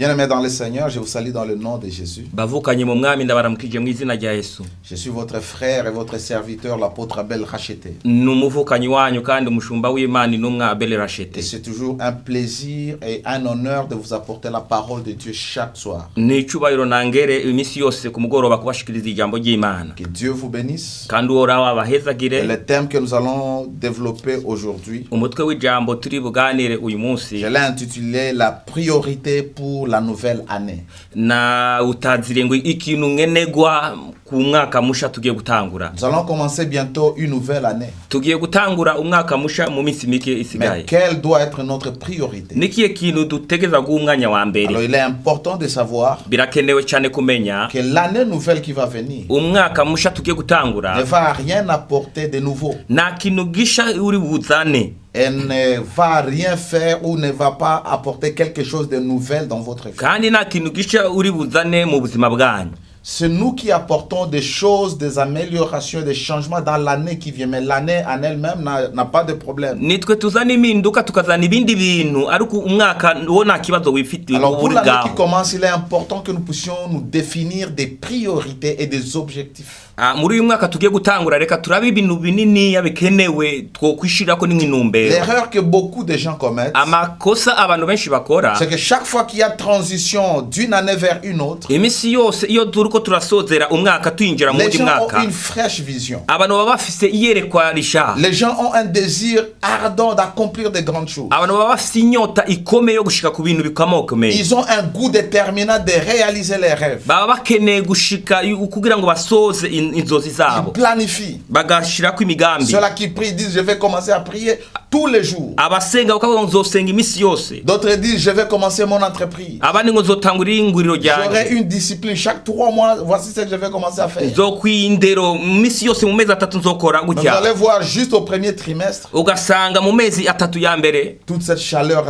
Bien-aimés dans le Seigneur, je vous salue dans le nom de Jésus. bavukanye mu mwami ndabaramukije mu izina rya Yesu. Je suis votre frère et votre serviteur, l'apôtre Abel Racheté. Numuvukanyi wanyu kandi umushumba w'Imana intumwa Abel Rachete. Et c'est toujours un plaisir et un honneur de vous apporter la parole de Dieu chaque soir. Nicubahiro nangere imisi yose ku mugoroba kubashikiriza ijambo ry'Imana. Que Dieu vous bénisse. Kandi uhoraho abahezagire. Et le thème que nous allons développer aujourd'hui, umutwe w'ijambo turi buganire uyu munsi, je l'ai intitulé la priorité pour la nouvelle année. Na utazire ngo ikintu ngenegwa ku mwaka musha tugiye gutangura. Nous allons commencer bientôt une nouvelle année. Tugiye gutangura umwaka musha mu minsi mike isigaye. Mais quelle doit être notre priorité? Nikiye kintu dutegeza guumwanya wa mbere. Alors il est important de savoir birakenewe cyane kumenya que l'année nouvelle qui va venir umwaka musha tugiye gutangura ne va rien apporter de nouveau. Na kintu gisha uri buzane. Elle ne va rien faire ou ne va pas apporter quelque chose de nouvel dans votre vie. Kandi na kintu gisha uri buzane mu buzima bwanyu. C'est nous qui apportons des choses, des améliorations, des changements dans l'année qui vient. Mais l'année en elle-même n'a pas de problème. Nitwe tuzana impinduka tukazana ibindi bintu ariko umwaka wo nta kibazo wifitiye. Alors pour l'année qui commence, il est important que nous puissions nous définir des priorités et des objectifs. Muri uyu mwaka tugiye gutangura reka turabe ibintu binini yabikenewe twokwishirako n'intumbero. L'erreur que beaucoup de gens commettent, amakosa abantu benshi bakora, c'est que chaque fois qu'il y a transition d'une année vers une autre, imisi yose iyo turiko turasozera umwaka tuyinjira mu les gens mwaka, ont une fraîche vision. abantu baba bafise iyerekwa risha. Les gens ont un désir ardent d'accomplir de grandes choses. Abantu baba bafise inyota ikomeye yo gushika ku bintu bikamokomeye. Ils ont un goût déterminant de réaliser les rêves. Baba bakeneye gushika kugira ngo basoze inzozi zabo. Ils planifient. Bagashirako imigambi. Ceux-là qui prient disent je vais commencer à prier tous les jours. Abasenga bakavuga ngo nzosenga imisi yose. D'autres disent je vais commencer mon entreprise. Abandi ngo nzotangura inguriro ryanje. J'aurai une discipline chaque 3 mois. Voici ce que je vais commencer à faire. Nzokwindero imisi yose mu mezi atatu nzokora gutya. Vous allez voir juste au premier trimestre. Ugasanga mu mezi atatu ya mbere toute cette chaleur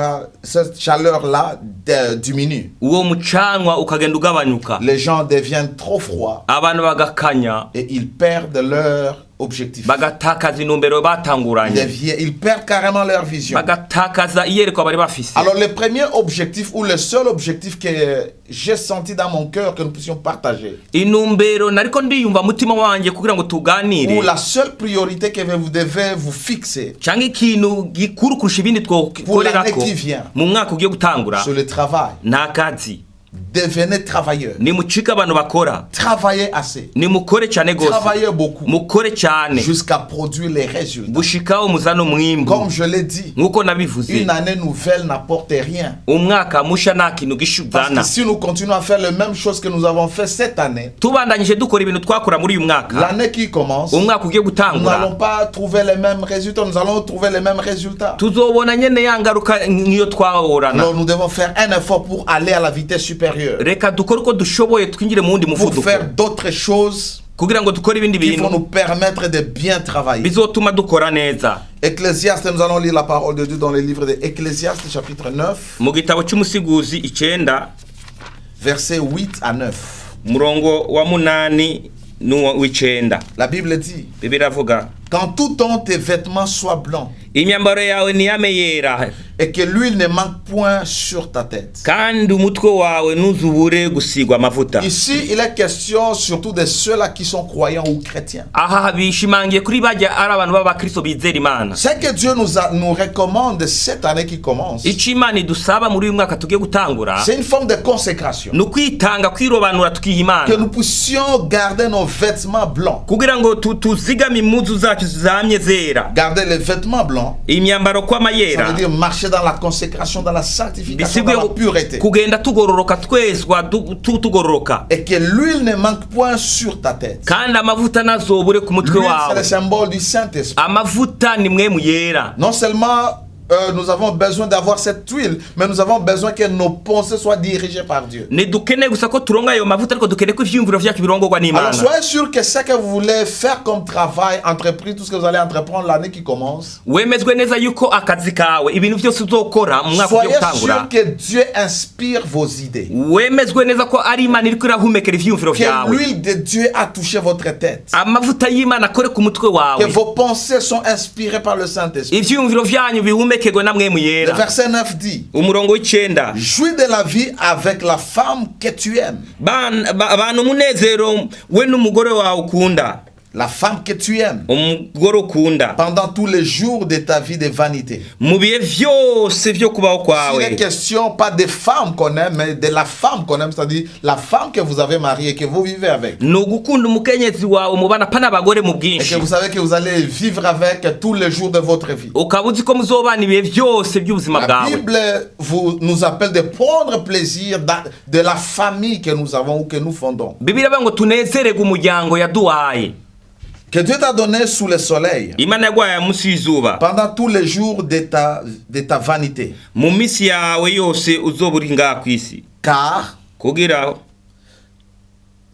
là diminue. Uwo mucanwa ukagenda ugabanyuka. Les gens deviennent trop froids. Abantu bagakanya. Et ils perdent leur objectif. Bagatakaza inumbero batanguranye. Ils perdent carrément leur vision. Bagatakaza iyereko bari bafise. Alors le premier objectif ou le seul objectif que j'ai senti dans mon cœur que nous puissions partager, inumbero nariko ndiyumva mutima wanje kugira ngo tuganire, ou la seule priorité que vous devez vous fixer cyangwa ikintu gikuru kurusha ibindi twokorerako mu mwaka ugiye gutangura, sur le travail. Nakazi. Devenez travailleur. Nimucika abantu bakora. Travaillez assez. Nimukore cyane gose. Travaillez beaucoup. Mukore cyane. Jusqu'à produire les résultats. Gushikaho muzano mwimbu. Comme je l'ai dit. Nkuko nabivuze. Une année nouvelle n'apporte rien. Umwaka musha nta kintu gishubana. Parce que si nous continuons à faire les mêmes choses que nous avons fait cette année, tubandanyije dukora ibintu twakora muri uyu mwaka, l'année qui commence, umwaka ugiye gutangura, nous n'allons pas trouver les mêmes résultats. Nous allons trouver les mêmes résultats. Tuzobona nyene yangaruka ngiyo twahorana. Alors nous devons faire un effort pour aller à la vitesse supérieure. Reka dukore ko dushoboye twinjire mu wundi muvuduko. Pour faire d'autres choses kugira ngo dukore ibindi bintu qui vont nous permettre de bien travailler. Bizotuma dukora neza. Ecclésiaste, nous allons lire la parole de Dieu dans le livre de Ecclésiaste chapitre 9. Mu gitabo cy'umusiguzi 9 versets 8 à 9. Murongo wa 8 n'uwa La Bible dit, Bibiliya avuga, quand tout ton tes vêtements soient blancs, imyambaro yawe niyame yera, et que l'huile ne manque point sur ta tête. Kandi umutwe wawe ntuzubure gusigwa amavuta. Ici, il est question surtout de ceux-là qui sont croyants ou chrétiens. Aha bishimangiye kuri bajya ari abantu b'abakristo bizera Imana. Ce que Dieu nous recommande cette année qui commence, Ico Imana idusaba muri uyu mwaka tugiye gutangura, c'est une forme de consécration. Nukwitanga kwirobanura tukiha Imana. Que nous puissions garder nos vêtements blancs. Kugira ngo tuzigame impuzu zacu zamye zera. Garder les vêtements blancs. Imyambaro kwa mayera. Ça veut dire marcher dans la consécration, dans la sanctification, dans la pureté. Kugenda tugororoka tweswa tugororoka. Et que l'huile ne manque point sur ta tête. Kandi amavuta nazobure ku mutwe wawe. C'est le symbole du Saint-Esprit. Amavuta ni mwe muyera. Non seulement nous avons besoin d'avoir cette huile, mais nous avons besoin que nos pensées soient dirigées par Dieu. Alors soyez sûr que ce que vous voulez faire comme travail, entreprise, tout ce que vous allez entreprendre l'année qui commence, soyez sûr que Dieu inspire vos idées. Que l'huile de Dieu a touché votre tête. Que vos pensées sont inspirées par le Saint-Esprit. muhumekegwe na mwemu Le yera. verset 9 dit, Umurongo w'icenda. jouis de la vie avec la femme que tu aimes. Abantu umunezero we n'umugore wawe ukunda. La femme que tu aimes. Umugore ukunda. Pendant tous les jours de ta vie de vanité. Mu bihe vyose vyo kubaho Il est kwawe. question pas des femmes qu'on aime, mais de la femme qu'on aime, c'est-à-dire la femme que vous avez mariée et que vous vivez avec. Nugukunda umukenyezi wawe mubana pana abagore mu Et que bwinshi. vous savez que vous allez vivre avec tous les jours de votre vie. Ukaba uzi ko muzobana ibihe vyose by'ubuzima La bwawe. Bible nous appelle de prendre plaisir de la famille que nous avons ou que nous fondons. Bibiliya ivuga ngo tunezererwe umuryango yaduhaye. Que Dieu t'a donné sous le soleil. Imana yaguhaye munsi y'izuba. Pendant tous les jours de ta vanité. Mu misi yawe yose uzoba uri ngaha kw'isi. Car Kugira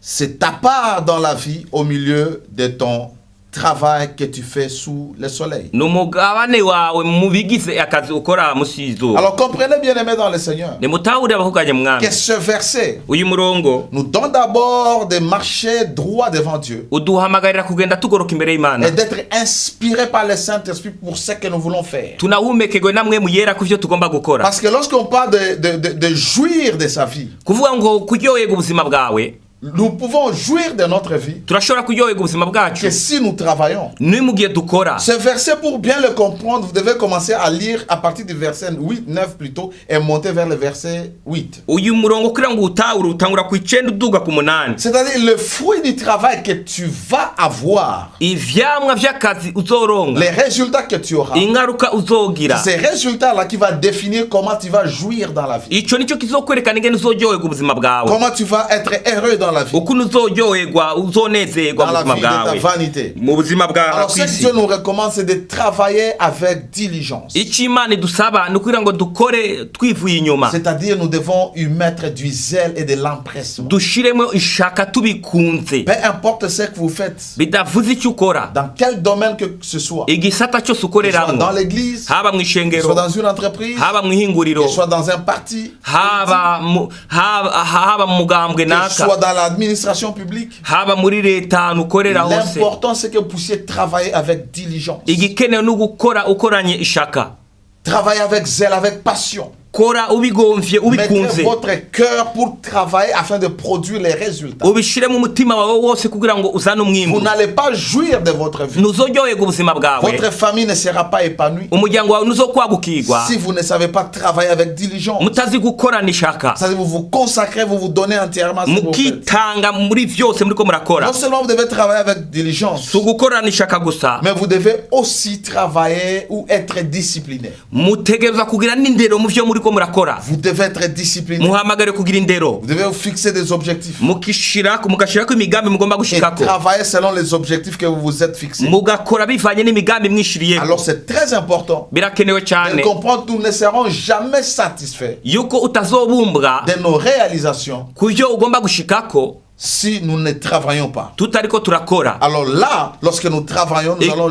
c'est ta part dans la vie au milieu de ton travail que tu fais sous le soleil. numugabane wawe mu bigize akazi ukora munsi y'izuba. Alors comprenez bien aimés dans le Seigneur Nimutahurire abahuganye mwami. que ce verset Uyu murongo nous donne d'abord de marcher droit devant Dieu uduhamagarira kugenda tugoroka imbere y'Imana. et d'être inspiré par le Saint-Esprit pour ce que nous voulons faire. Tunahumekegwe na mwemu yera kuvyo tugomba gukora. Parce que lorsqu'on parle de jouir de sa vie, Kuvuga ngo kuryohega ubuzima bwawe, nous pouvons jouir de notre vie turashobora kuryohega ubuzima bwacu que si nous travaillons. ni mu gihe dukora. Ce verset, pour bien le comprendre, vous devez commencer à lire à partir du verset 8, 9 plutôt, et monter vers le verset 8. Uyu murongo kugira ngo utahure utangura ku 9 uduga ku 8. C'est-à-dire le fruit du travail que tu vas avoir, Ivyamwa vy'akazi uzoronga, les résultats que tu auras. ingaruka uzogira, C'est ces résultats-là qui va définir comment tu vas jouir dans la vie. ico nico kizokwerekana ingene uzoryohega ubuzima bwawe, Comment tu vas être heureux dans la vie. ukuntu uzoryoherwa uzonezerwa Dans mu la buzima vie de ta bwawe, vanité. mu buzima bwawe Alors ce que kw'isi. Dieu nous recommande, c'est de travailler avec diligence. Ico Imana idusaba ni ukugira ngo dukore twivuye inyuma, C'est-à-dire nous devons y mettre du zèle et de l'empressement. dushiremo ishaka tubikunze, Peu importe ce que vous faites, bidavuze icyo ukora, dans quel domaine que ce soit, igisata cyose que ce soit ukoreramwo, dans l'église, haba mu que ce soit ishengero, dans une entreprise, haba mu ihinguriro, que ce soit dans un parti, haba mu mugambwe que ce naka, soit dans l'administration publique. haba muri leta nukorera hose. L'important c'est que vous puissiez travailler avec diligence. Igikenewe ni ugukora ukoranye ishaka, Travailler avec zèle, avec passion. kora ubigomvye Mettez ubikunze, votre cœur pour travailler afin de produire les résultats. ubishire mu mutima wawe wose kugira ngo uzane Vous umwimbu. n'allez pas jouir de votre vie. Ntuzoryoherwa ubuzima bwawe, Votre famille ne sera pas épanouie umuryango wawe ntuzokwagukirwa si vous ne savez pas travailler avec diligence. mutazi gukorana ishaka, C'est-à-dire vous vous consacrez, vous vous donnez entièrement à ce que vous faites. mukitanga muri vyose muriko murakora. Non seulement vous devez travailler avec diligence, Si ugukorana ishaka gusa, mais vous devez aussi travailler ou être discipliné. mutegerezwa kugira n'indero mu vyo muriko murakora. Vous devez être discipliné. Muhamagare kugira indero, Vous devez vous fixer des objectifs mugashirako imigambi mugomba et gushikako, travailler selon les objectifs que vous vous êtes fixés. mugakora bivanye n'imigambi mwishiriyeko. Alors c'est très important Birakenewe de cyane comprendre que nous ne serons jamais satisfaits yuko utazobumbwa de nos réalisations kuvyo ugomba gushikako si nous ne travaillons pas. tutariko turakora. Alors là, lorsque nous travaillons, nous allons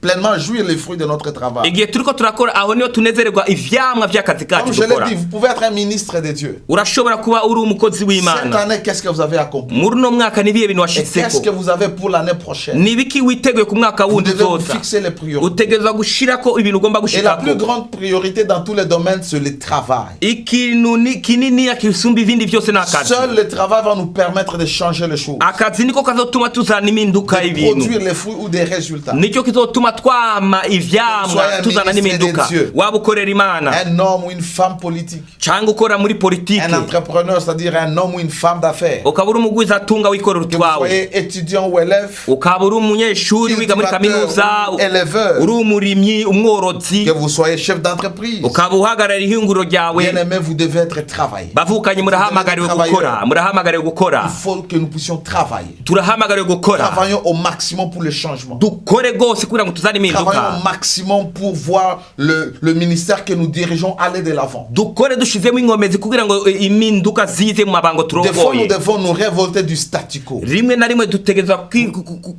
pleinement jouir les fruits de notre travail. Igihe turiko turakora aho niyo tunezererwa ivyamwa vy'akazi Comme kacu je l'ai dukora. dit, vous pouvez être un ministre de Dieu. Urashobora kuba uri umukozi Cette w'Imana. année, qu'est-ce que vous avez accompli? Muri uno mwaka ni ibihe bintu Et qu'est-ce que washitseko? vous avez pour l'année prochaine? Ni ibiki witeguye ku mwaka Vous wundi devez vous uzoza? fixer les priorités. Utegerezwa gushirako ibintu ugomba Et la plus gushikako. grande priorité dans tous les domaines, c'est le travail. Ikintu kininiya kisumba ibindi vyose ni akazi. Seul le travail va nous permettre de changer les choses, Akazi niko kazotuma tuzana iminduka de y'ibintu. produire les fruits ou des résultats. Nicyo kizotuma twama ivyamwa Soyez un tuzana ministre n'iminduka. de Dieu. Waba ukorera Imana Un homme ou une femme politique, cyangwa ukora muri politiki, un entrepreneur, c'est-à-dire un homme ou une femme d'affaires, ukaba uri umugwizatunga wikorera que vous utwawe, soyez étudiant ou élève, ukaba uri umunyeshuri wiga muri kaminuza, ou éleveur, uri umurimyi, umworozi, que vous soyez chef d'entreprise. ukaba uhagarara ihinguro ryawe. Bien aimé, vous devez être travaillé. Bavukanye murahamagariwe gukora, murahamagariwe gukora, Il faut que nous puissions travailler. turahamagariwe gukora, Travaillons au maximum pour le changement. dukore gose kugira ngo tuzane Travaillons impinduka, au maximum pour voir le ministère que nous dirigeons aller de l'avant. dukore dushizemo ingomezi kugira ngo impinduka zize mu mabango Des fois, nous turongoye. devons nous révolter du statu quo. Rimwe na rimwe dutegerezwa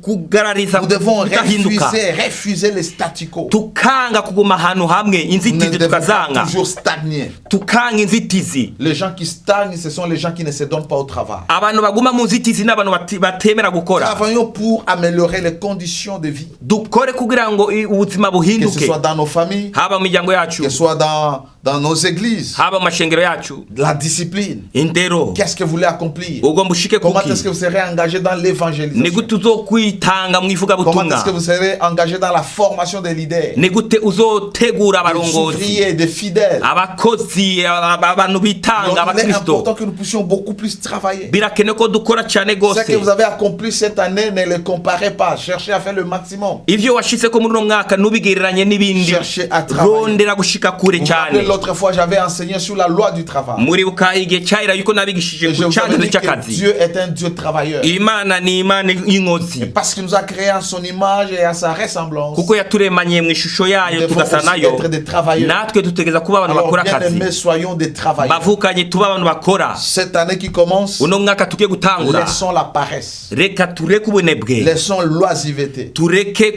kugarariza Nous devons kudahinduka, refuser les statu quo. tukanga kuguma ahantu hamwe, Nous ne inzitizi devons pas tukazanga, toujours stagner. tukanga inzitizi. Les gens qui stagnent, ce sont les gens qui ne se donnent pas au travail. Abantu baguma mu nzitizi n'abantu batemera gukora. Travaillons pour améliorer les conditions de vie. Dukore kugira ngo ubuzima Que ce buhinduke. soit dans nos familles, Haba mu miryango yacu, que ce soit dans nos églises. haba mu mashengero yacu. La discipline. Indero. Qu'est-ce que vous voulez accomplir? Ugomba ushike Comment kuki? est-ce que vous serez engagé dans Ni l'évangélisation? gute uzokwitanga mu ivuga Comment est-ce que butumwa? vous serez engagé dans la formation des leaders, Ni gute uzotegura des abarongozi, ouvriers, des fidèles? abakozi, abantu Donc, bitanga, il est abakristo. important que nous puissions beaucoup plus travailler. Birakenewe ko dukora cyane Ce que gose. vous avez accompli cette année, ne le comparez pas. Cherchez à faire le maximum. Ivyo washitseko muri uno mwaka nubigereranye n'ibindi. Cherchez à travailler. Rondera gushika kure Vous vous rappelez, cyane. l'autre fois, j'avais enseigné sur la loi du travail. Muribuka igihe cyahera yuko nabigishije Et je ku vous avais cyanditswe dit que cy'akazi. Dieu est un Dieu travailleur. Imana ni Imana y'inkozi. Parce qu'il nous a créés en son image et à sa ressemblance. Kuko yaturemanye mu ishusho yayo Nous devons tugasa aussi nayo. être des travailleurs. Natwe dutegereza kuba abantu Alors, bakora bien akazi. aimés, soyons des travailleurs. Bavukanye tuba abantu bakora. Cette année qui commence, Uno mwaka tugiye gutangura. laissons la paresse. Reka tureke ubunebwe. Laissons l'oisiveté. Tureke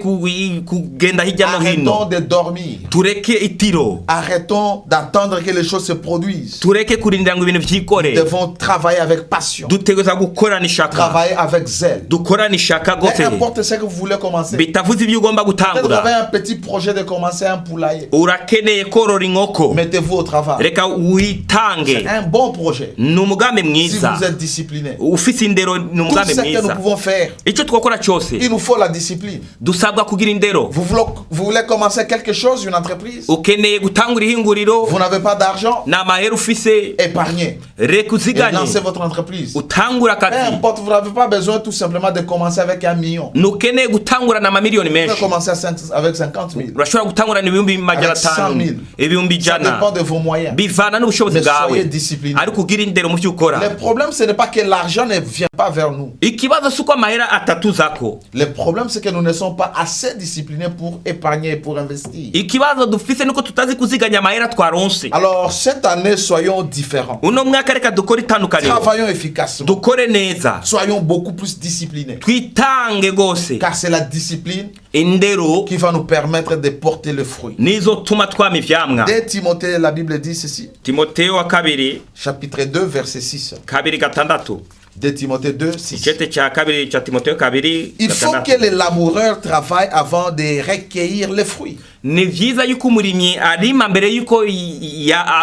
kugenda hirya no Arrêtons hino. de dormir. Tureke itiro. Arrêtons d'attendre que les choses se produisent. Tureke kurindira ngo ibintu vyikore. Nous devons travailler avec passion. Dutegereza gukorana ishaka. Travailler avec zèle. Dukorana ishaka Peu gose. importe ce que vous voulez commencer. Bitavuze ibyo ugomba Peut-être vous avez gutangura. un petit projet de commencer un poulailler. Urakeneye korora inkoko. Mettez-vous au travail. Reka witange. C'est un bon projet. Ni umugambi Si mwiza. vous êtes discipliné. Ufise indero ni Tout umugambi ce que nous mwiza. pouvons faire, Icyo twakora cyose il nous faut la discipline. dusabwa kugira indero. Vous voulez commencer quelque chose, une entreprise? Ukeneye gutangura ihinguriro Vous n'avez pas d'argent? n'amahera ufise, Épargnez. reka Et uziganye lancez votre entreprise. utangura Peu akazi. importe, vous n'avez pas besoin tout simplement de commencer avec 1 million. Ntukeneye gutangura n'amamiliyoni Vous pouvez menshi. commencer avec 50 000. Urashobora gutangura n'ibihumbi magana Avec 100 000. atanu, ibihumbi Ça ijana. dépend de vos moyens. Bivana n'ubushobozi Mais bwawe, soyez disciplinés. ariko ugira indero mu byo ukora. Le problème, ce n'est pas que l'argent ne vient pas vers nous. Ikibazo si uko amahera atatuzako. Le problème, c'est que nous ne sommes pas assez disciplinés pour épargner et pour investir. Ikibazo dufise nuko tutazi kuziganya amahera twaronse. Alors, cette année, soyons différents. Uno mwaka reka dukore itandukaniro, Travaillons efficacement. dukore neza, Soyons beaucoup plus disciplinés. twitange gose. Car c'est la discipline Indero qui va nous permettre de porter le fruit. nizo tuma twama ivyamwa. Dès Timothée, la Bible dit ceci. Timoteyo wa kabiri Chapitre 2, verset 6. kabiri gatandatu. Dès Timothée 2, 6. Icete cha kabiri cha Timoteyo kabiri Il faut que gatandatu. les laboureurs travaillent avant de recueillir les fruits. Ni vyiza yuko umurimyi arima mbere yuko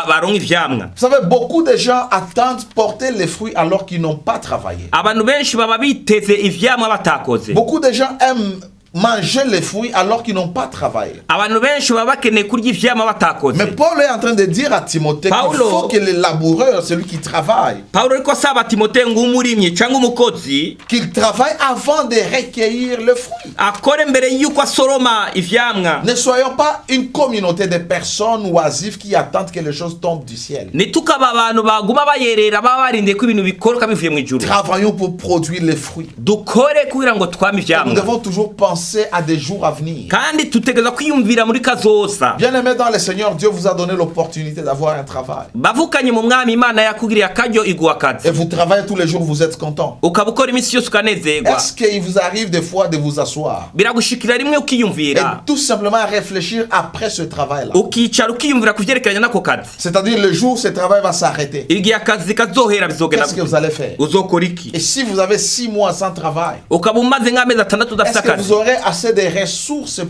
baronka ivyamwa. Vous savez, beaucoup de gens attendent porter les fruits alors qu'ils n'ont pas travaillé. Abantu benshi baba biteze ivyamwa batakoze. Beaucoup de gens aiment manger les fruits alors qu'ils n'ont pas travaillé. Abantu benshi baba bakeneye kurya ivyamwa batakoze. Mais Paul est en train de dire à Timothée qu'il Paulo- faut que le laboureur, celui qui travaille, Paulo ariko asaba Timoteyo ngo umurimyi cyangwa umukozi qu'il travaille avant de recueillir le fruit. akore mbere yuko asoroma ivyamwa. Ne soyons pas une communauté de personnes oisives qui attendent que les choses tombent du ciel. Nitukaba abantu baguma bayerera baba barindiye ko ibintu bikoroka bivuye mu ijuru. Travaillons pour produire les fruits. Dukore kugira ngo twame Nous ivyamwa. devons toujours penser à des jours à venir. Kandi tutegereza kwiyumvira muri kazosa. Bien-aimés dans le Seigneur, Dieu vous a donné l'opportunité d'avoir un travail. Bavukanye mu mwami Imana yakugiriye akaryo iguha Et akazi. vous travaillez tous les jours, vous êtes content. Ukaba ukora iminsi yose ukanezerwa. Est-ce qu'il vous arrive des fois de vous asseoir Biragushikira rimwe et ukiyumvira. tout simplement réfléchir après ce travail-là? Ukicara ukiyumvira ku vyerekeranye n'ako kazi. C'est-à-dire le jour où ce travail va s'arrêter. Igihe akazi kazohera bizogenda Qu'est-ce que vous allez faire? uzokora iki? Et si vous avez 6 mois sans travail, Ukaba umaze nk'amezi atandatu udafite est-ce que akazi. vous aurez assez de ressources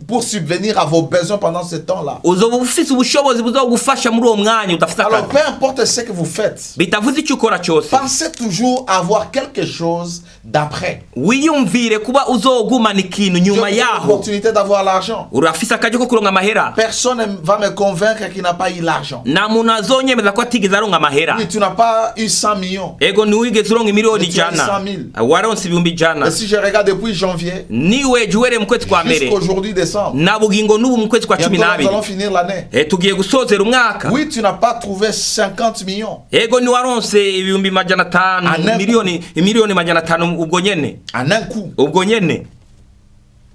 pour subvenir à vos besoins pendant ce temps-là? Uzoba ufise ubushobozi buzogufasha muri uwo mwanya udafite Alors, akazi. peu importe ce que vous faites, Bitavuze icyo ukora cyose. pensez toujours à avoir quelque chose d'après. Wiyumvire kuba uzogumana ikintu Dieu vous nyuma donne yaho. l'opportunité d'avoir l'argent. Urafise akaryo ko kuronka amahera. Personne ne va me convaincre qu'il n'a pas eu l'argent. Nta muntu azonyemeza ko atigeze aronka amahera. Oui, tu n'as pas eu 100 millions. Ego ntiwigeze uronka miliyoni Mais tu as eu ijana. 100 000. Waronse ibihumbi ijana. Et si je regarde depuis janvier Niwe juwere mu kwezi kwa mbere. jusqu'aujourd'hui décembre, Na bugingo n'ubu mu kwezi kwa bientôt cumi nous n'abiri. allons finir l'année. Tugiye gusozera umwaka. Oui, tu n'as pas trouvé 50 millions Ego niwaronse ibihumbi majana atanu, Ane- miliyoni majana atanu ubwo nyene. en un coup. Ubwo nyene.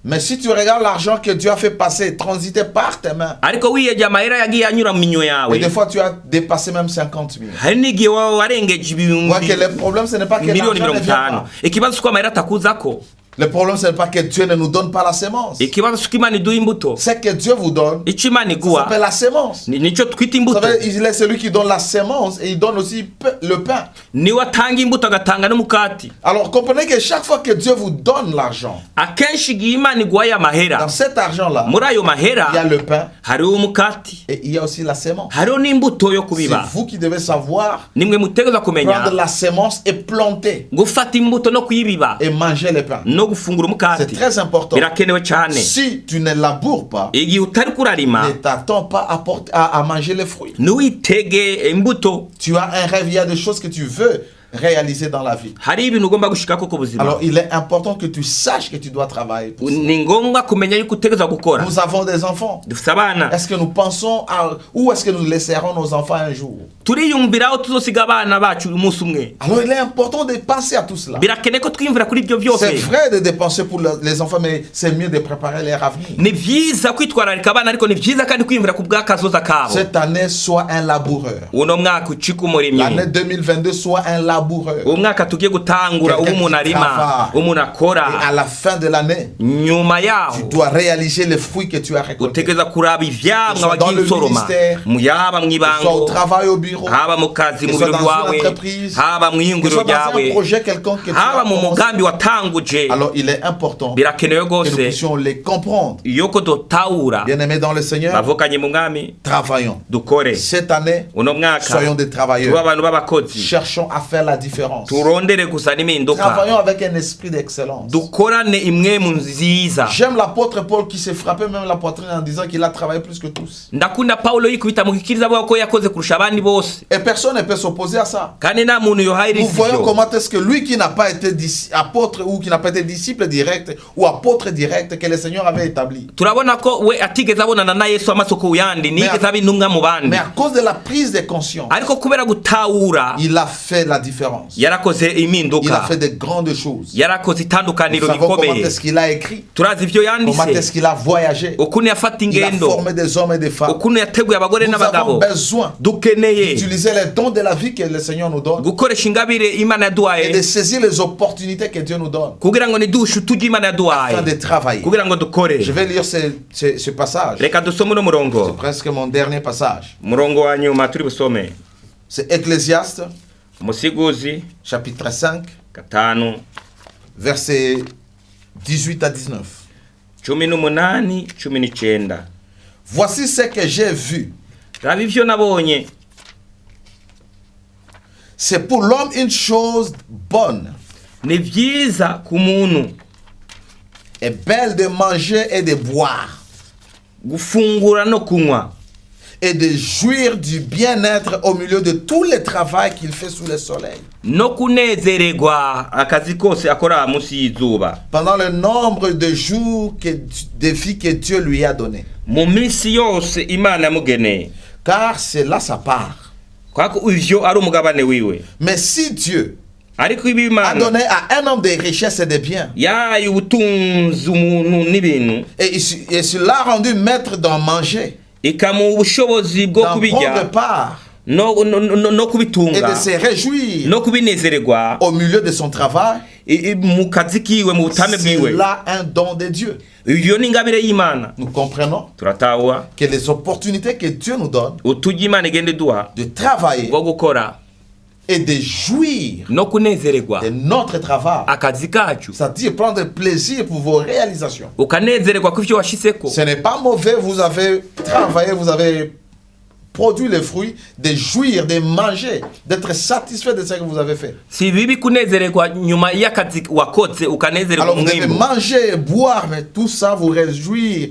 Mais si tu regardes l'argent que Dieu a fait passer, transiter par tes mains, Ariko wiyeje amahera yagiye anyura mu minyo et yawe. des fois tu as dépassé même 50 000. Hari n'igihe warengeje Moi, que ibihumbi le problème, ce n'est pas que miliyoni l'argent ne mirongo vient itanu. pas. Ikibazo ko amahera atakuzako. Le problème, ce n'est pas que Dieu ne nous donne pas la sémence. ikibazo suko Imana iduha imbuto. C'est que Dieu vous donne, Ico Imana ça iguha s'appelle la sémence. nico twita Vous imbuto. savez, il est celui qui donne la sémence et il donne aussi le pain. Niwe atanga imbuto agatanga n'umukati. Alors comprenez que chaque fois que Dieu vous donne l'argent, Akenshi igihe Imana iguhaye amahera, dans cet argent-là, muri ayo mahera il y a le pain hariho umukati, et il y a aussi la sémence. hariho n'imbuto yo C'est kubiba. vous qui devez savoir Nimwe mutegerezwa kumenya prendre la sémence et planter gufata imbuto no kuyibiba et manger les pains. no gufungura C'est umukati. très important. Birakenewe cyane. Si tu ne laboures pas, Igihe utari kurarima ne t'attends pas à manger les fruits. ntiwitege imbuto. Tu as un rêve, il y a des choses que tu veux réaliser dans la vie. Hari ibintu ugomba gushikako ku buzima. Alors il est important que tu saches que tu dois travailler pour ça. Ni ngombwa kumenya yuko utegerezwa gukora. Nous avons des enfants. Dufite abana. Est-ce que nous pensons à où est-ce que nous laisserons nos enfants un jour? Turiyumvira aho tuzosiga abana bacu umunsi umwe. Alors il est important de penser à tout cela. Birakeneye ko twiyumvira kuri ibyo byose. C'est vrai de dépenser pour les enfants, mais c'est mieux de préparer leur avenir. Ni byiza kwitwararika abana, ariko ni byiza kandi kwiyumvira ku bw'akazoza kabo. Cette année, sois un laboureur. Uno mwaka ucika umurimyi. L'année 2022, sois un laboureur. Umwaka tugiye gutangura ubu umuntu arima, umuntu Et akora. à la fin de l'année, Nyuma tu yaho dois réaliser les fruits que tu as récoltés. utegereza kuraba ivyamwa Que ce soit dans wagiye le usoroma, ministère, yaba Que ce soit au mw'ibango, travail au bureau, haba mu kazi que mu ce soit biro dans byawe, une entreprise, haba que ce mw'iyunguriro soit dans un ryawe, projet quelconque que tu haba as mu commencé. mugambi watanguje. Alors il est important que Birakenewe nous gose puissions les comprendre. yuko dutahura. Bien-aimés dans le Seigneur, Bavukanye mu mwami travaillons. dukore. Cette année, Uno mwaka soyons des tuba travailleurs. abantu b'abakozi, Cherchons à faire la différence. turondere gusa n'impinduka, Travaillons avec un esprit d'excellence. dukorane imwe mu nziza. J'aime l'apôtre Paul qui s'est frappé même la poitrine en disant qu'il a travaillé plus que tous. Ndakunda Paulo yikubita mu kikiriza avuga ko yakoze kurusha abandi bose, Et personne ne peut s'opposer à ça. kandi nta muntu yohayira Nous voyons ivyo. comment est-ce que lui qui n'a pas été apôtre ou qui n'a pas été disciple direct ou apôtre direct que le Seigneur avait établi. Turabona ko we atigeze abonana na Yesu amaso ku yandi, nigeze aba intumwa mu bandi, Mais à cause de la prise de conscience, ariko kubera gutahura il a fait la différence. yarakoze Il a impinduka, fait de grandes choses. yarakoze Nous itandukaniro savons comment rikomeye. est-ce qu'il a écrit, Turazi ivyo comment est-ce yanditse, qu'il a voyagé. ukuntu yafata Il a ingendo, formé des hommes et des femmes. ukuntu yateguye abagore Nous avons n'abagabo. besoin Dukeneye d'utiliser les dons de la vie que le Seigneur nous donne gukoresha ingabire Imana et de yaduhaye saisir les opportunités que Dieu nous donne kugira ngo nidushe uturyo Imana afin de yaduhaye travailler. kugira ngo dukore. Je vais lire ce passage. Reka dusome uno C'est murongo, presque mon dernier passage. murongo wa nyuma turi busome. C'est Ecclésiaste, Umusiguzi chapitre 5, 5 versets 18 à 19. 18 19. Voici ce que j'ai vu. Raba ivyo nabonye, C'est pour l'homme une chose bonne ni vyiza ku muntu et belle de manger et de boire gufungura no kunywa et de jouir du bien-être au milieu de tout le travail qu'il fait sous le soleil. no kunezererwa akazi kose akora munsi y'izuba, Pendant le nombre de jours de vie que Dieu lui a donné. mu minsi yose Imana yamugeneye, Car c'est là sa part. kwako ivyo ari umugabane wiwe. Mais si Dieu Ariko ibi a Imana donné à un homme des richesses et des biens, yahaye ubutunzi umuntu n'ibintu, et l'a rendu maître d'en manger, ikamuha ubushobozi bwo d'en prendre kubirya part no et de kubitunga se réjouir no kubinezererwa au milieu de son travail, mu kazi kiwe, mu butame c'est bwiwe. là un don de Dieu. Iyo ni ingabire y'Imana. Nous comprenons Turatahuwa que les opportunités que Dieu nous donne uturyo Imana igenda iduha de travailler bwo gukora et de jouir no kunezererwa de notre travail, akazi kacu, c'est-à-dire prendre plaisir pour vos réalisations. ukanezererwa ku ivyo washitseko. Ce n'est pas mauvais, vous avez travaillé, vous avez produit les fruits, de jouir, de manger, d'être satisfait de ce que vous avez fait. Si bibi kunezererwa nyuma y'akazi wakoze ukanezererwa Alors vous devez umwimbu, manger, boire, mais tout ça vous réjouir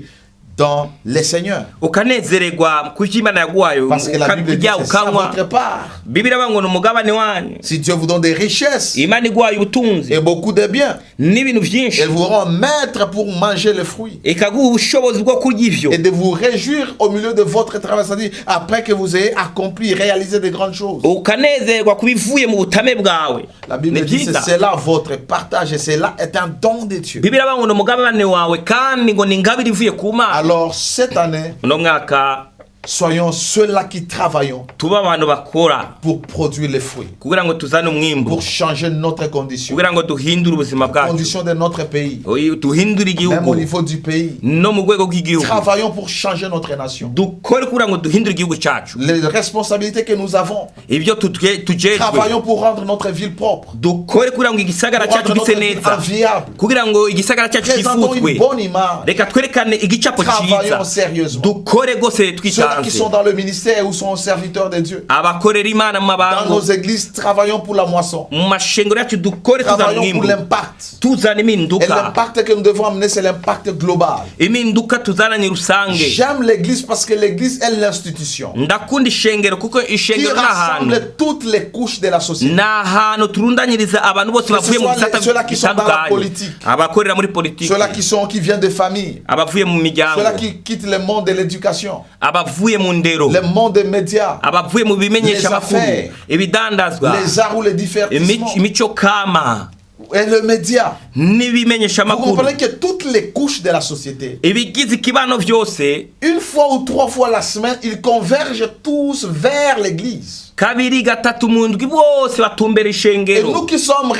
dans les Seigneurs. ukanezererwa ku ivyo Imana yaguhaye, Parce que la Bible dit ukarya c'est ça ukanywa. votre part. Biblia bango n'umugabane wanyu. Si Dieu vous donne des richesses Imana iguhaye ubutunzi et beaucoup de biens, n'ibintu vyinshi, elle vous rend maître pour manger les fruits ikaguha ubushobozi bwo kurya ivyo, et de vous réjouir au milieu de votre travail, c'est-à-dire après que vous ayez accompli, réalisé de grandes choses. ukanezerwa kubivuye mu butame bwawe. La Bible dit que c'est là votre partage et cela est un don de Dieu. Biblia bango n'umugabane wawe kandi ngo ni ingabire ivuye ku Mana. Alors cette année, Uno mwaka Soyons ceux-là qui travaillons tuba abantu bakora pour produire les fruits, kugira ngo tuzane umwimbu, pour changer notre condition, kugira ngo duhindure ubuzima la bwacu, condition de notre pays, duhindure même au igihugu niveau du pays. no mu rwego rw'igihugu. Travaillons pour changer notre nation. Dukore kugira ngo duhindure igihugu cyacu, Les responsabilités que nous avons, ibyo tujejwe. travaillons pour rendre notre ville propre, Dukore kugira ngo igisagara pour cyacu rendre gise notre ville neza, enviable. kugira ngo igisagara cyacu Présentons une kifutwe. bonne image. Reka twerekane igicapo Travaillons cyiza, sérieusement. dukore gose Ceux-là qui twitanze. sont dans le ministère ou sont serviteurs de Dieu. Abakorera Imana mu Dans mabango, nos églises, travaillons pour la moisson. mu mashengero yacu dukore tuzana Travaillons pour umwimbu, l'impact. tuzana Et impinduka. l'impact que nous devons amener, c'est l'impact global. Impinduka tuzananye rusange. J'aime l'église parce que l'église est l'institution Ndakunda ishengero kuko qui ishengero ni ahantu, rassemble toutes les couches de la société. ni ahantu turundanyiriza abantu bose bavuye mu soit bisata ceux-là qui sont dans la bitandukanye, politique, abakorera muri politiki, Ceux-là qui viennent de famille, abavuye mu miryango, ceux-là qui quittent le monde de l'éducation, abavuye mu ndero, le monde des médias, abavuye mu bimenyesha Les makuru, affaires, ibidandazwa, les arts ou les divertissements, imico kama et le média. n'ibimenyesha Vous makuru, comprenez que toutes les couches de la société, ibigize ikibano byose, une fois ou 3 fois la semaine, ils convergent tous vers l'église. kabiri gatatu mu ndwi bose batumbera Et ishengero. nous qui sommes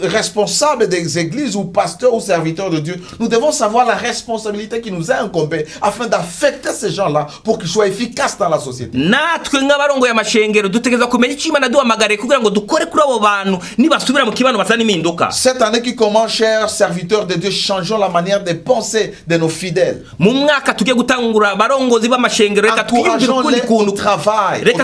responsables des églises ou pasteurs ou serviteurs de Dieu, nous devons savoir la responsabilité qui nous est incombée afin d'affecter ces gens-là pour qu'ils soient efficaces dans la société. Natwe nk'abarongoye amashengero dutegereza kumenya icyo Imana duhamagariye kugira ngo dukore kuri abo bantu nibasubira mu kibano bazana impinduka. Cette année qui commence, chers serviteurs de Dieu, changeons la manière de penser de nos fidèles. Mu mwaka tugiye gutangura abarongozi b'amashengero, reka twiyumvire ukundi Encourageons-les au kuntu,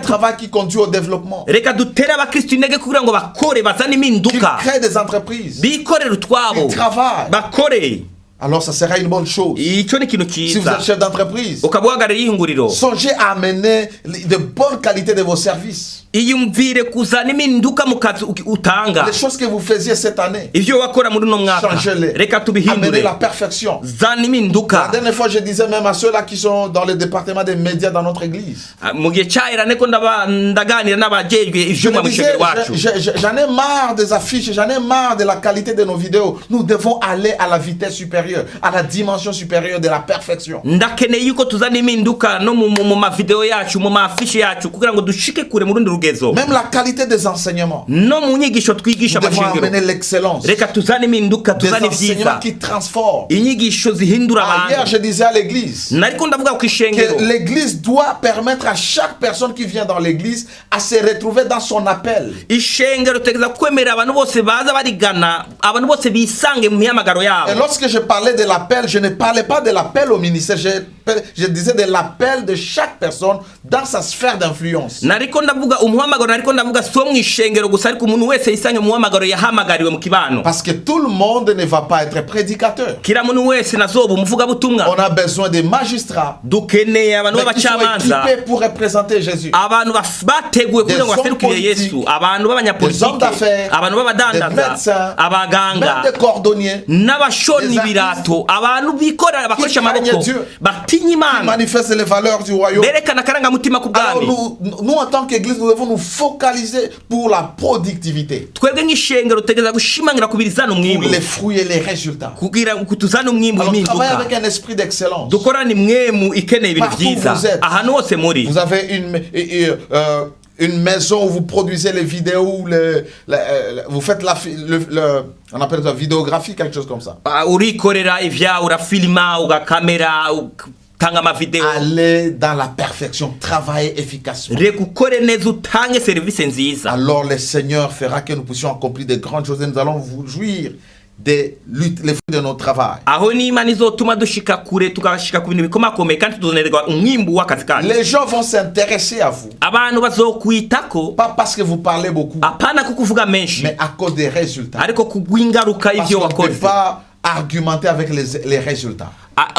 travail qui conduit au développement, reka dutere abakristo intege kugira ngo bakore bazane qui impinduka, créent des entreprises, bikorere utwabo, qui travaillent. bakore. Alors ça sera une bonne chose. Icyo ni ikintu Si vous cyiza, êtes chef d'entreprise, ukaba uhagarariye ihinguriro, songez à amener de bonnes qualités de vos services. iyumvire kuzana impinduka mu kazi utanga. Les choses que vous faisiez cette année, Ivyo wakora muri uno mwaka, changez-les. reka Amenez tubihindure, la perfection. zana La impinduka. dernière fois, je disais même à ceux-là qui sont dans le département des médias dans notre église. Mu gihe cyahera niko ndaganira n'abajejwe Je ivyuma me mu disais, ishengero wacu, j'en ai marre des affiches, j'en ai marre de la qualité de nos vidéos. Nous devons aller à la vitesse supérieure, à la dimension supérieure de la perfection. ndakeneye yuko tuzana impinduka no mu mavideo yacu, mu mafishi yacu, kugira ngo dushike kure mu rundi rugezo, Même la qualité des enseignements. no mu nyigisho twigisha Nous devons amashengero. amener l'excellence. Reka tuzane impinduka, Des tuzane enseignements ivyiza, qui transforment. inyigisho zihindura Hier, abantu. je disais à l'église Nariko ndavuga ku ishengero, que l'église doit permettre à chaque personne qui vient dans l'église à se retrouver dans son appel. ishengero tegeza kwemera abantu bose baza barigana, abantu bose bisange mu mihamagaro Et yabo. lorsque je parlais de l'appel, je ne parlais pas de l'appel au ministère, je disais de l'appel de chaque personne dans sa sphère d'influence. Nariko ndavuga umuhamagaro, nariko ndavuga so mu ishengero gusa, ariko umuntu wese yisange mu muhamagaro yahamagariwe mu kibano. Parce que tout le monde ne va pas être prédicateur. Kila muntu wese nazoba umuvuga butumwa. On a besoin des magistrats Dukeneye abantu mais qui sont b'abacamanza, équipés pour représenter Jésus. abantu bateguwe kugira ngo Des baserukire hommes Yesu, politiques, abantu Des hommes b'abanyapolitike, d'affaires, abantu des b'abadandaza, médecins, abaganga, même des cordonniers n'abashona des ibirato, abantu bikorera bakoresha craignent amaboko, Dieu, batinya qui Imana, manifestent les valeurs du royaume. berekana akarangamutima ku Alors bwami. nous, en tant qu'église, nous devons nous focaliser pour la productivité, Twebwe nk'ishengero tutegereza gushimangira kubirizana pour umwimbu, les fruits et les résultats. kugira ngo tuzane umwimbu Alors travaillez w'impinduka, avec un esprit d'excellence. dukorane mwemu ikeneye ibintu Partout où byiza vous êtes. ahantu hose muri. Vous avez une maison où vous produisez les vidéos, vous faites on appelle ça vidéographie, quelque chose comme ça. Urikorera ivya, urafilima, ugakamera, utanga amavideo. Allez dans la perfection, travaillez efficacement. Reka ukore neza, utange serivisi nziza. Alors le Seigneur fera que nous puissions accomplir de grandes choses et nous allons vous jouir des luttes, les fruits de notre travail. Aho ni Imana izotuma dushika kure, tugashika ku bintu bikomakomeye kandi tuzonerwa umwimbu w'akazi kacu. Les gens vont s'intéresser à vous, Abantu bazokwitako, pas parce que vous parlez beaucoup, apana kukuvuga menshi, mais à cause des résultats. ariko kugwingaruka Parce ivyo qu'on ne peut wakoze. pas argumenter avec les résultats.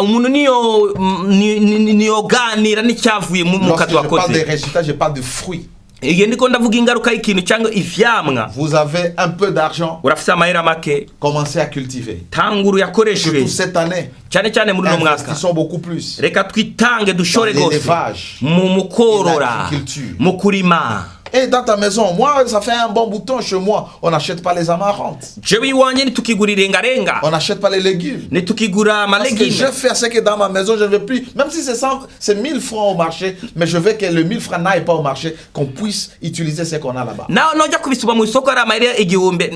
Umuntu niyo ganira n'icyavuye mu Lorsque kazi je parle des wakoze. résultats, je parle de fruits. Iyo ndiko ndavuga ingaruka y'ikintu cyangwa ivyamwa. Vous avez un peu d'argent, Urafise amahera make, commencez à cultiver. tanguru yakoreshwe Surtout cette année, cyane muri no mwaka. investissons beaucoup plus. Reka twitange dushore Dans gose l'élevage mu mukorora, et l'agriculture. mu kurima. Et dans ta maison, moi, ça fait un bon bouton chez moi. On n'achète pas les amarantes. jewe iwanje nitukigura irengarenga, On n'achète pas les légumes. nitukigura Parce que je amalegime. fais ce que dans ma maison, je ne veux plus. Même si c'est 1000 francs au marché, mais je veux que le 1000 francs n'aille pas au marché, qu'on puisse utiliser ce qu'on a là-bas. naho noja kubisuba mu isoko ari amayeri igihumbi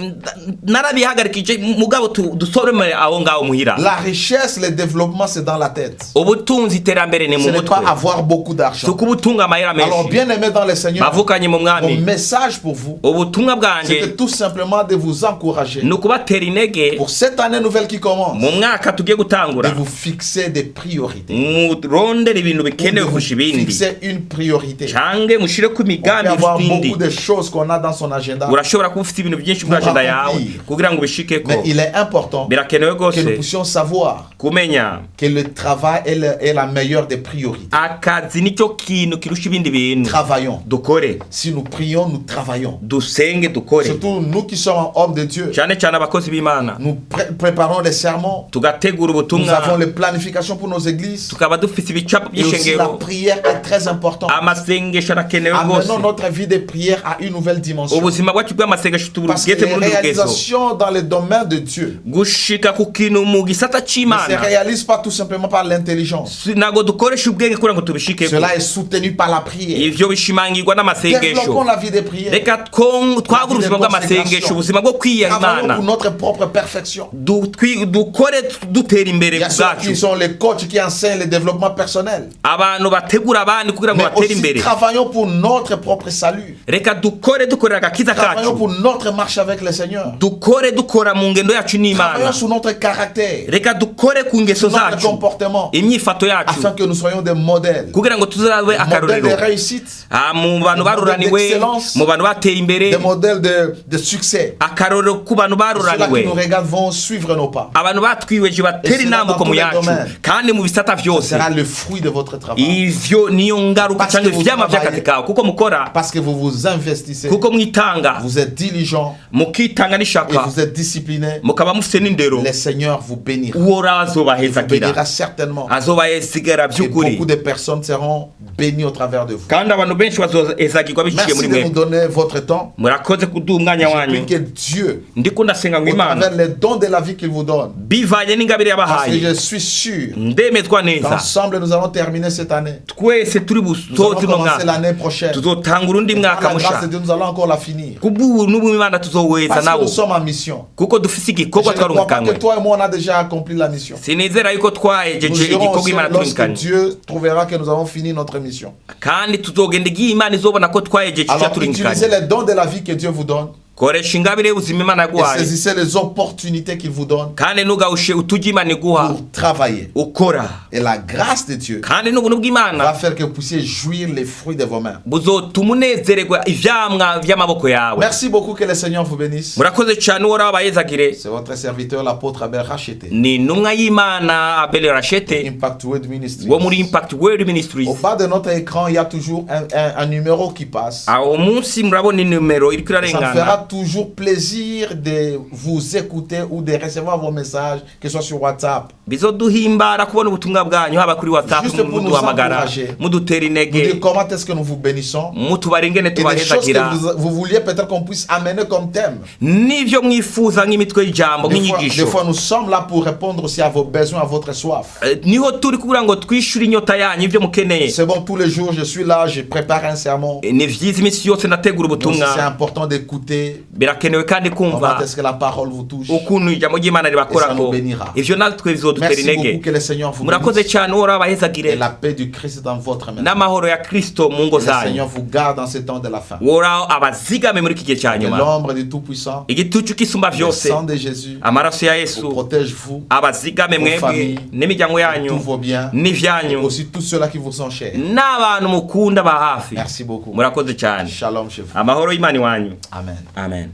narabihagarikije mugabo dusoreme aho ngaho muhira. La richesse, le développement, c'est dans la tête. Ubutunzi iterambere ni Ce mu n'est pas mutwe, avoir beaucoup d'argent. sukubutunga amayeri Alors, menshi. bien aimé dans le Seigneur, Bavukanye mu mon mwami, message pour vous, ubutumwa c'est que bwanje tout simplement de vous encourager ni ukubatera intege pour cette année nouvelle qui commence, mu mwaka tugiye de gutangura, vous fixer des priorités. murondera ibintu Ou de bikenewe vous kurusha ibindi, fixer une priorité. cange mushire ku On peut migambi avoir ibindi. beaucoup de choses qu'on a dans son agenda, Urashobora kuba ufite ibintu byinshi muri agenda yawe kugira ngo ubishikeko, mais il est important birakenewe que nous rwose puissions savoir kumenya que le travail est la meilleure des priorités. akazi nicyo kintu kirusha ibindi bintu. Travaillons. Dukore, Si nous prions, nous travaillons. dusenge, dukore, Surtout nous qui sommes hommes de Dieu, cyane cyane abakozi b'Imana, nous préparons les sermons, tugategura nous ubutumwa, avons les planifications pour nos églises, tukaba dufite ibicapo et aussi la by'ishengero. prière est très importante. Amasengesho arakenewe rwose. Amenons notre vie de prière à une nouvelle dimension. Ubuzima bwacu bw'amasengesho Parce que tubugeze les mu rundi rugezo, réalisations dans le domaine de Dieu gushika ku kintu mu gisata ne se c'Imana réalisent pas tout simplement par l'intelligence. ntabwo dukoresha ubwenge kugira ngo tubishikeko. Cela est soutenu par la prière. Ivyo bishimangirwa Développons n'amasengesho. la vie de prière. Reka twagura ubuzima bw'amasengesho, ubuzima bwo kwiyanga Travaillons Imana, pour notre propre perfection. dukore dutera imbere Il y a ku ceux bwacu. qui sont les coachs qui enseignent le développement personnel. Abantu bategura abandi kugira ngo Mais batere aussi imbere. travaillons pour notre propre salut. Reka dukorera agakiza Travaillons kacu, pour notre marche avec le Seigneur. dukora mu ngendo yacu n'Imana. Travaillons sur notre caractère, Reka dukore ku ngeso sur notre zacu, comportement, imyifato yacu, afin que nous soyons des modèles. kugira ngo tuzabe Modèles de akarorero réussite, mu bantu baruraniwe, mu bantu bateye imbere, des modèles de succès. akarorero ku bantu Ceux-là qui baruraniwe, nous regardent vont suivre nos pas. abantu batwiweje batera intambuko mu yacu, kandi mu bisata Ce vyose. sera le fruit de votre travail. Ivyo niyo ngaruka Parce que cyangwa vous ivyama travaillez. vy'akazi kawe, kuko mukora, Parce que vous vous investissez, kuko mwitanga, vous êtes diligent mukitanga et n'ishaka, vous êtes discipliné. mukaba mufite n'indero. Le Seigneur vous bénira. Uhoraho Il vous bénira azobahezagira, certainement. azobahesigara Et by'ukuri, beaucoup de personnes seront bénies au travers de vous. kandi abantu benshi bazohezagirwa biciye muri Merci de mwe. nous donner votre temps. Murakoze kuduha umwanya Je wanyu. prie que Dieu, Ndiko ndasenga ngo au Imana travers les dons de la vie qu'il vous donne, bivanye n'ingabire parce que yabahaye, je suis sûr ndemezwa neza qu'ensemble nous allons terminer cette année. twese turi Nous allons busoze uno commencer mwaka, l'année prochaine. tuzotanga urundi Par mwaka la grâce de musha, Dieu, nous allons encore la finir. kubw'ubuntu bw'Imana tuzoweza Parce que nabo, nous sommes en mission. kuko dufise Je igikorwa ne crois pas twarungikanywe. que toi et moi on a déjà accompli la mission. Sinizera yuko Nous twahejeje irons igikorwa aussi Imana lorsque turungikanye, Dieu trouvera que nous avons fini notre mission. kandi tuzogenda igihe Imana izobona ko twahejeje icyo Alors utilisez turungikanye. les dons de la vie que Dieu vous donne Koresha ingabire y'ubuzima Imana et yaguhaye, saisissez les opportunités qu'il vous donne kandi ntugahushe utujya Imana iguha, pour travailler. ukora, Et la grâce de Dieu kandi n'ubuntu va bw'Imana faire que vous puissiez jouir les fruits de vos mains. buzotuma unezererwa ivyamwa vy'amaboko yawe. Merci beaucoup, que le Seigneur vous bénisse. Murakoze cyane, Uhoraho abayezagire. C'est votre serviteur, l'apôtre Abel Racheté, Ni intumwa y'Imana Abel Rashete Impact Word Ministries. wo muri Impact World Ministries. Au bas de notre écran, il y a toujours un numéro qui passe. Aho munsi murabona inimero iriko Ça me fera irarengana. toujours plaisir de vous écouter ou de recevoir vos messages, que ce soit sur WhatsApp. Bizoduhimbara kubona ubutumwa bwanyu haba kuri WhatsApp, Juste pour nous muduhamagara, encourager. mudutera Vous intege, dire comment est-ce que nous vous bénissons. mutubara ingene Et des choses tubahezagira, que vous vouliez peut-être qu'on puisse amener comme thème. n'ivyo mwifuza nk'imitwe y'ijambo Des nk'inyigisho. fois, nous sommes là pour répondre aussi à vos besoins, à votre soif. Niho turi kugira ngo twishyure inyota yanyu ivyo mukeneye. C'est bon, tous les jours, je suis là, je prépare un sermon. Ni vyiza iminsi yose ndategura Donc, c'est ubutumwa, important d'écouter birakenewe kandi comment kumva est-ce que la parole vous touche. ukuntu ijambo ry'Imana ribakorako. Ivyo natwe bizodutera Merci beaucoup, intege. que le Seigneur vous Murakoze bénisse. cyane, Uhoraho Et abahezagire, la paix du Christ est dans votre main. n'amahoro ya Kristo mu ngo Que le Seigneur zanyu. vous garde dans ce temps de la fin. Uhoraho abazigame muri iki gihe cya Que nyuma. l'ombre du Tout-Puissant, Igitutu kisumba le vyose, sang de Jésus, amaraso ya vous Yesu protège vous, abazigame mwebwe famille, n'imiryango yanyu tous vos biens, et n'ivyanyu aussi tous ceux-là qui vous sont chers. n'abantu mukunda ba hafi. Merci beaucoup. Murakoze cyane, Shalom chez vous. amahoro y'Imana iwanyu. Amen. Amen.